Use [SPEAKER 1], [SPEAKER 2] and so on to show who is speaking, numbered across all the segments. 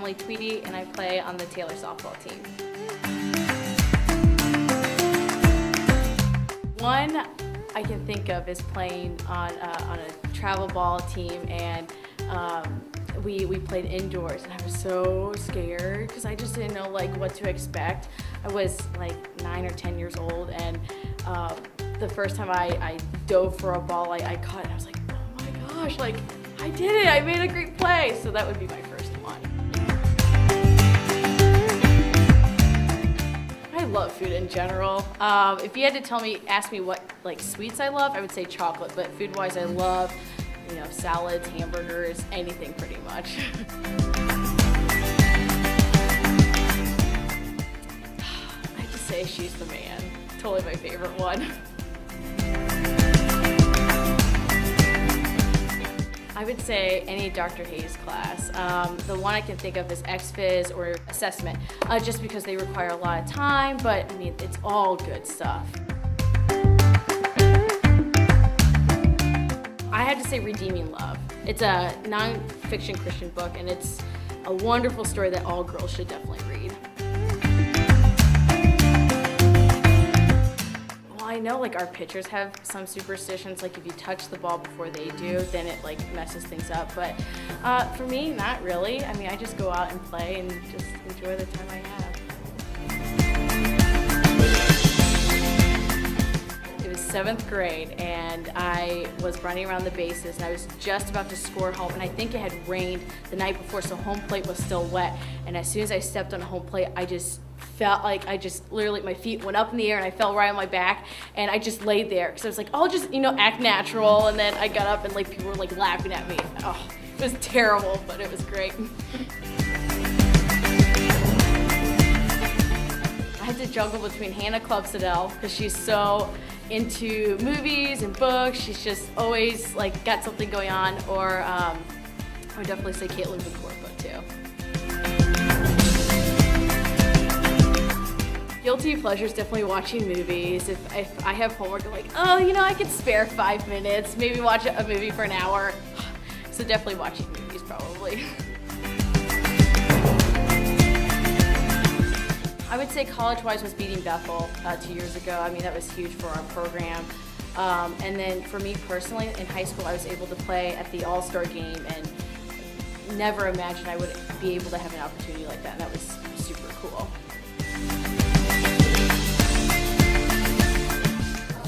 [SPEAKER 1] Emily Tweedy, and I play on the Taylor softball team. One I can think of is playing on a travel ball team, and we played indoors, and I was so scared because I just didn't know like what to expect. I was like 9 or 10 years old, and the first time I dove for a ball, I caught it. I was like, oh my gosh, like I did it! I made a great play. So that would be my first one. I love food in general. If you had to ask me what like sweets I love, I would say chocolate. But food-wise, I love, salads, hamburgers, anything pretty much. I have to say she's the man. Totally my favorite one. I would say any Dr. Hayes class. The one I can think of is X-Phys or assessment, just because they require a lot of time, but I mean, it's all good stuff. I had to say Redeeming Love. It's a non-fiction Christian book, and it's a wonderful story that all girls should definitely read. I know like our pitchers have some superstitions, like if you touch the ball before they do, then it like messes things up. But for me, not really. I mean, I just go out and play and just enjoy the time I have. It was 7th grade, and I was running around the bases, and I was just about to score home, and I think it had rained the night before, so home plate was still wet. And as soon as I stepped on home plate, I just felt like literally my feet went up in the air and I fell right on my back, and I just laid there because I was like, I'll just act natural. And then I got up and like people were like laughing at me. Oh, it was terrible, but it was great. I had to juggle between Hannah Clubsadell because she's so into movies and books. She's just always like got something going on. Or I would definitely say Caitlin Book too. Guilty pleasure is definitely watching movies. If I have homework, I'm like, I could spare 5 minutes, maybe watch a movie for an hour. So definitely watching movies, probably. I would say college-wise was beating Bethel 2 years ago. I mean, that was huge for our program. And then for me personally, in high school, I was able to play at the All-Star game, and never imagined I would be able to have an opportunity like that, and that was super cool.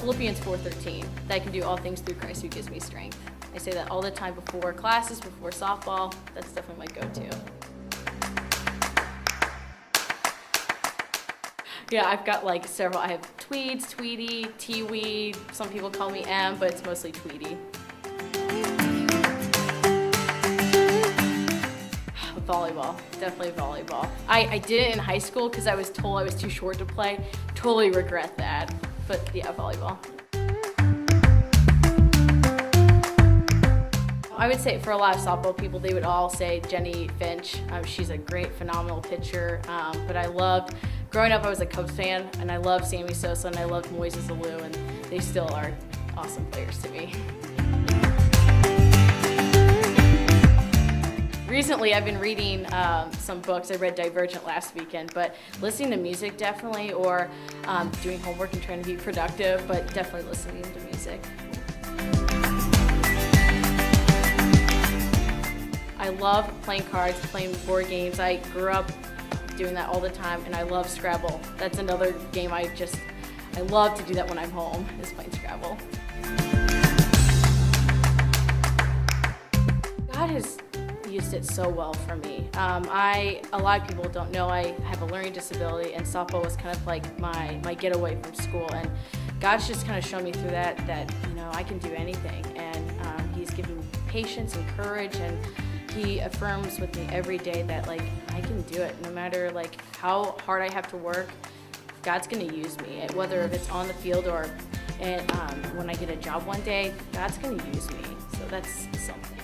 [SPEAKER 1] Philippians 4:13, that I can do all things through Christ who gives me strength. I say that all the time before classes, before softball. That's definitely my go-to. Yeah, I've got like several. I have Tweeds, Tweedy, T-Weed. Some people call me M, but it's mostly Tweedy. Volleyball, definitely volleyball. I did it in high school because I was told I was too short to play. Totally regret that. But yeah, volleyball. I would say for a lot of softball people, they would all say Jenny Finch. She's a great, phenomenal pitcher. But I loved, growing up I was a Cubs fan, and I loved Sammy Sosa, and I loved Moises Alou, and they still are awesome players to me. Recently, I've been reading some books. I read Divergent last weekend, but listening to music definitely, or doing homework and trying to be productive, but definitely listening to music. I love playing cards, playing board games. I grew up doing that all the time, and I love Scrabble. That's another game I love to do that when I'm home, is playing Scrabble. God has used it so well for me. A lot of people don't know I have a learning disability, and softball was kind of like my getaway from school, and God's just kind of shown me through that I can do anything, and He's given me patience and courage, and He affirms with me every day that like I can do it, no matter like how hard I have to work. God's gonna use me, whether if it's on the field or when I get a job one day, God's gonna use me. So that's something.